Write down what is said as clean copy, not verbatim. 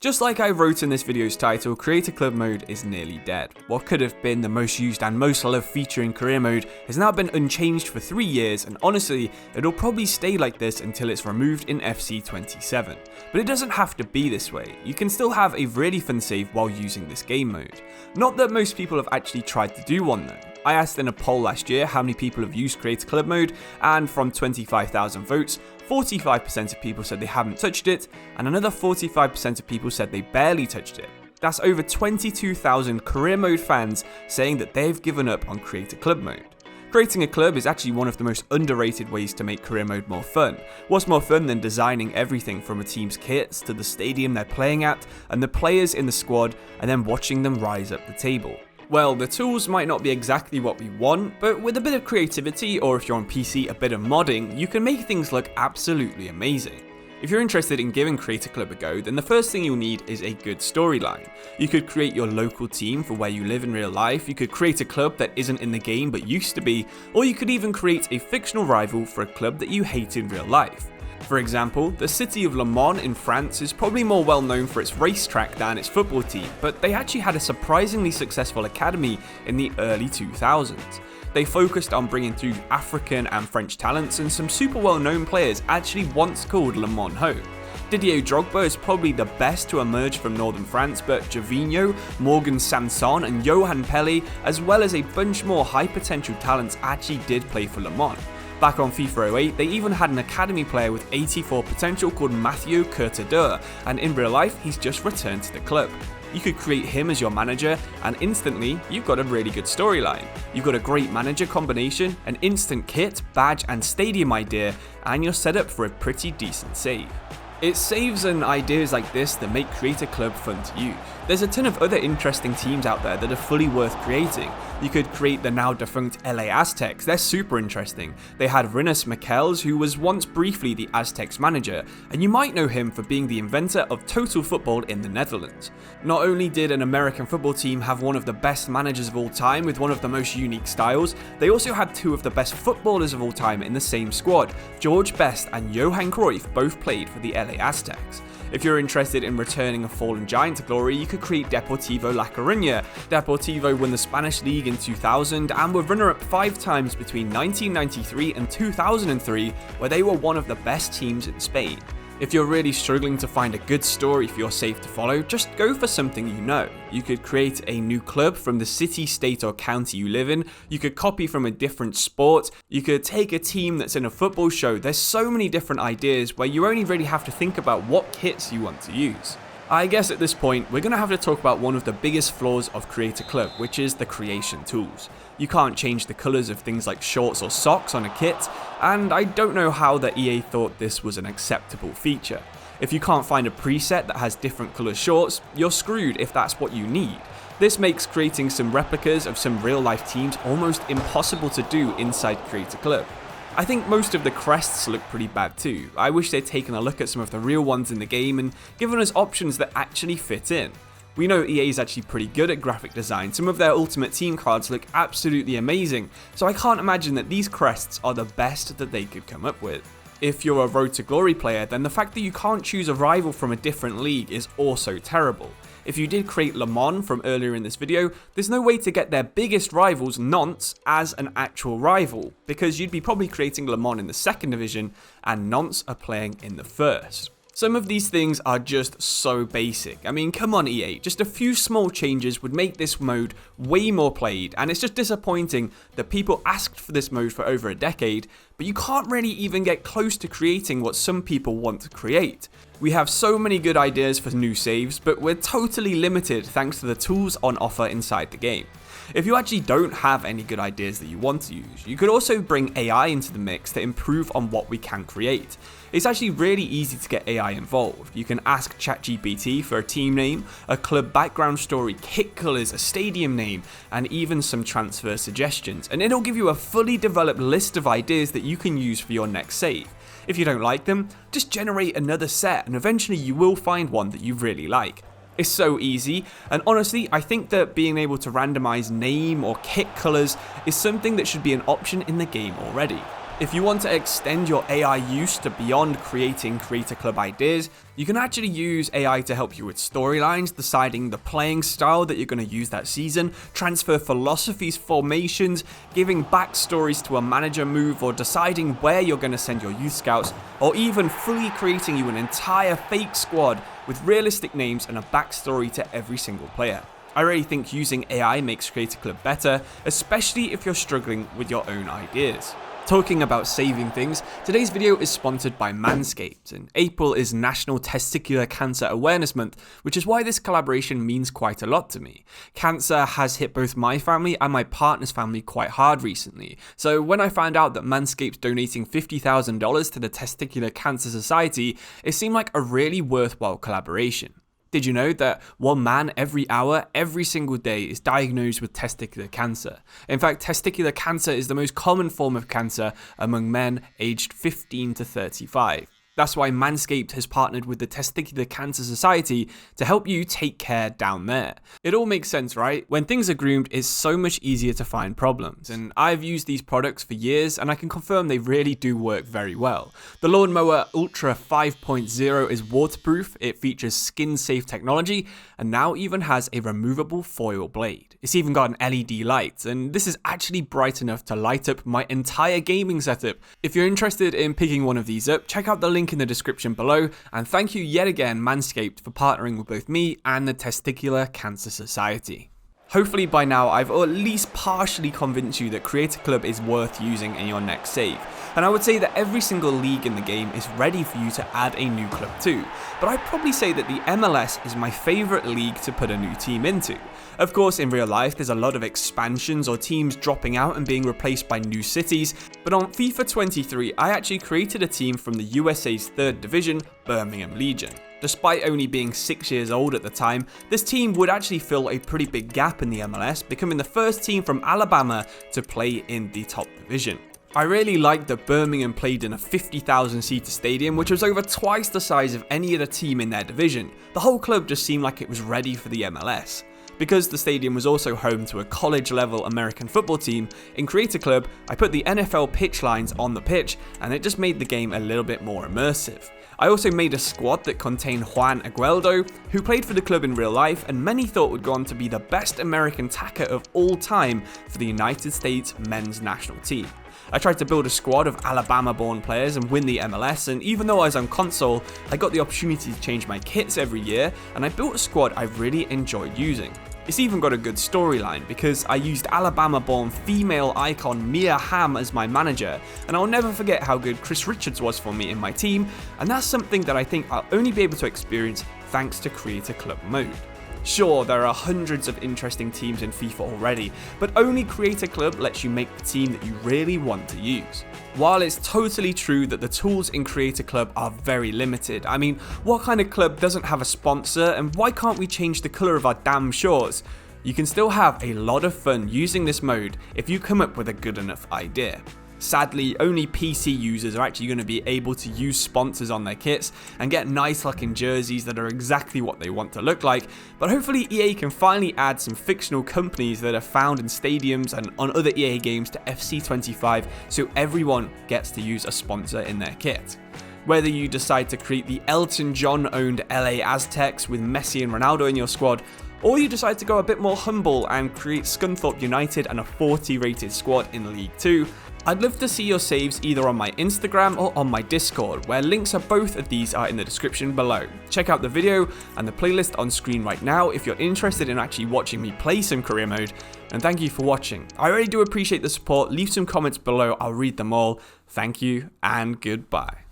Just like I wrote in this video's title, Create a Club mode is nearly dead. What could have been the most used and most loved feature in career mode has now been unchanged for 3 years, and honestly, it'll probably stay like this until it's removed in FC 27. But it doesn't have to be this way. You can still have a really fun save while using this game mode. Not that most people have actually tried to do one though. I asked in a poll last year how many people have used Create a Club mode, and from 25,000 votes, 45% of people said they haven't touched it, and another 45% of people said they barely touched it. That's over 22,000 career mode fans saying that they've given up on Create a Club mode. Creating a club is actually one of the most underrated ways to make career mode more fun. What's more fun than designing everything from a team's kits to the stadium they're playing at and the players in the squad, and then watching them rise up the table? Well, the tools might not be exactly what we want, but with a bit of creativity, or if you're on PC, a bit of modding, you can make things look absolutely amazing. If you're interested in giving Create a Club a go, then the first thing you'll need is a good storyline. You could create your local team for where you live in real life, you could create a club that isn't in the game but used to be, or you could even create a fictional rival for a club that you hate in real life. For example, the city of Le Mans in France is probably more well known for its racetrack than its football team, but they actually had a surprisingly successful academy in the early 2000s. They focused on bringing through African and French talents, and some super well known players actually once called Le Mans home. Didier Drogba is probably the best to emerge from northern France, but Gervinho, Morgan Sanson and Johan Pelé, as well as a bunch more high potential talents, actually did play for Le Mans. Back on FIFA 08, they even had an academy player with 84 potential called Mathieu Courtadeur, and in real life, he's just returned to the club. You could create him as your manager, and instantly, you've got a really good storyline. You've got a great manager combination, an instant kit, badge, and stadium idea, and you're set up for a pretty decent save. It's saves and ideas like this that make Create a Club fun to use. There's a ton of other interesting teams out there that are fully worth creating. You could create the now defunct LA Aztecs, they're super interesting. They had Rinus Michels, who was once briefly the Aztecs manager, and you might know him for being the inventor of total football in the Netherlands. Not only did an American football team have one of the best managers of all time with one of the most unique styles, they also had two of the best footballers of all time in the same squad. George Best and Johan Cruyff both played for the LA Aztecs. If you're interested in returning a fallen giant to glory, you could create Deportivo La Coruña. Deportivo won the Spanish League in 2000 and were runner-up 5 times between 1993 and 2003, where they were one of the best teams in Spain. If you're really struggling to find a good story for your save to follow, just go for something you know. You could create a new club from the city, state or county you live in, you could copy from a different sport, you could take a team that's in a football show. There's so many different ideas where you only really have to think about what kits you want to use. I guess at this point, we're going to have to talk about one of the biggest flaws of Create a Club, which is the creation tools. You can't change the colours of things like shorts or socks on a kit, and I don't know how the EA thought this was an acceptable feature. If you can't find a preset that has different colour shorts, you're screwed if that's what you need. This makes creating some replicas of some real life teams almost impossible to do inside Create a Club. I think most of the crests look pretty bad too. I wish they'd taken a look at some of the real ones in the game and given us options that actually fit in. We know EA is actually pretty good at graphic design. Some of their Ultimate Team cards look absolutely amazing, so I can't imagine that these crests are the best that they could come up with. If you're a Road to Glory player, then the fact that you can't choose a rival from a different league is also terrible. If you did create Le Mans from earlier in this video, there's no way to get their biggest rivals, Nantes, as an actual rival, because you'd be probably creating Le Mans in the 2nd division, and Nantes are playing in the 1st. Some of these things are just so basic. I mean, come on EA, just a few small changes would make this mode way more played, and it's just disappointing that people asked for this mode for over a decade, but you can't really even get close to creating what some people want to create. We have so many good ideas for new saves, but we're totally limited thanks to the tools on offer inside the game. If you actually don't have any good ideas that you want to use, you could also bring AI into the mix to improve on what we can create. It's actually really easy to get AI involved. You can ask ChatGPT for a team name, a club background story, kit colours, a stadium name, and even some transfer suggestions, and it'll give you a fully developed list of ideas that you can use for your next save. If you don't like them, just generate another set, and eventually you will find one that you really like. It's so easy, and honestly, I think that being able to randomize name or kit colors is something that should be an option in the game already. If you want to extend your AI use to beyond creating creator club ideas, you can actually use AI to help you with storylines, deciding the playing style that you're going to use that season, transfer philosophies, formations, giving backstories to a manager move, or deciding where you're going to send your youth scouts, or even fully creating you an entire fake squad with realistic names and a backstory to every single player. I really think using AI makes Creator Club better, especially if you're struggling with your own ideas. Talking about saving things, today's video is sponsored by Manscaped, and April is National Testicular Cancer Awareness Month, which is why this collaboration means quite a lot to me. Cancer has hit both my family and my partner's family quite hard recently, so when I found out that Manscaped's donating $50,000 to the Testicular Cancer Society, it seemed like a really worthwhile collaboration. Did you know that one man every hour, every single day is diagnosed with testicular cancer? In fact, testicular cancer is the most common form of cancer among men aged 15 to 35. That's why Manscaped has partnered with the Testicular Cancer Society to help you take care down there. It all makes sense, right? When things are groomed, it's so much easier to find problems. And I've used these products for years, and I can confirm they really do work very well. The Lawnmower Ultra 5.0 is waterproof, it features skin-safe technology, and now even has a removable foil blade. It's even got an LED light, and this is actually bright enough to light up my entire gaming setup. If you're interested in picking one of these up, check out the link in the description below, and thank you yet again Manscaped for partnering with both me and the Testicular Cancer Society. Hopefully by now I've at least partially convinced you that Creator Club is worth using in your next save, and I would say that every single league in the game is ready for you to add a new club to, but I'd probably say that the MLS is my favourite league to put a new team into. Of course, in real life there's a lot of expansions or teams dropping out and being replaced by new cities, but on FIFA 23 I actually created a team from the USA's 3rd division, Birmingham Legion. Despite only being 6 years old at the time, this team would actually fill a pretty big gap in the MLS, becoming the first team from Alabama to play in the top division. I really liked that Birmingham played in a 50,000 seater stadium, which was over twice the size of any other team in their division. The whole club just seemed like it was ready for the MLS. Because the stadium was also home to a college-level American football team, in Creator Club, I put the NFL pitch lines on the pitch, and it just made the game a little bit more immersive. I also made a squad that contained Juan Agueldo, who played for the club in real life and many thought would go on to be the best American tackler of all time for the United States men's national team. I tried to build a squad of Alabama-born players and win the MLS, and even though I was on console, I got the opportunity to change my kits every year, and I built a squad I really enjoyed using. It's even got a good storyline because I used Alabama-born female icon Mia Hamm as my manager, and I'll never forget how good Chris Richards was for me in my team, and that's something that I think I'll only be able to experience thanks to Creator Club mode. Sure, there are hundreds of interesting teams in FIFA already, but only Creator Club lets you make the team that you really want to use. While it's totally true that the tools in Creator Club are very limited, I mean, what kind of club doesn't have a sponsor, and why can't we change the colour of our damn shorts? You can still have a lot of fun using this mode if you come up with a good enough idea. Sadly, only PC users are actually going to be able to use sponsors on their kits and get nice looking jerseys that are exactly what they want to look like, but hopefully EA can finally add some fictional companies that are found in stadiums and on other EA games to FC25 so everyone gets to use a sponsor in their kit. Whether you decide to create the Elton John owned LA Aztecs with Messi and Ronaldo in your squad, or you decide to go a bit more humble and create Scunthorpe United and a 40 rated squad in League 2, I'd love to see your saves either on my Instagram or on my Discord, where links of both of these are in the description below. Check out the video and the playlist on screen right now if you're interested in actually watching me play some career mode, and thank you for watching. I really do appreciate the support, leave some comments below, I'll read them all. Thank you and goodbye.